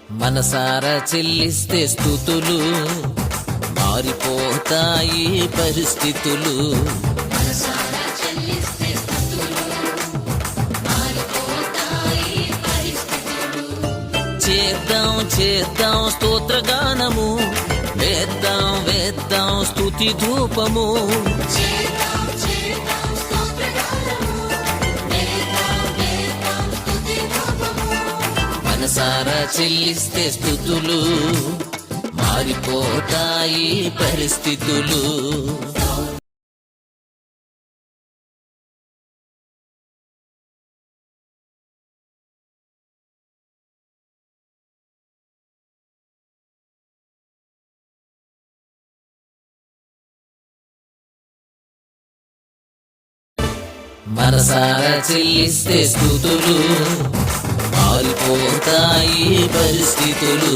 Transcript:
మనసారా చెల్లిస్తే స్తుతులు, మారిపోతాయి పరిస్థితులు. చేద్దాం చేద్దాం స్తోత్రగానము, వేద్దాం వేద్దాం స్తుతి ధూపము. మనసారా చెల్లిస్తే స్తుతులు, మారిపోతాయి పరిస్థితులు. మనసారా చెల్లిస్తే స్తుతులు, మారిపోతాయి పరిస్థితులు.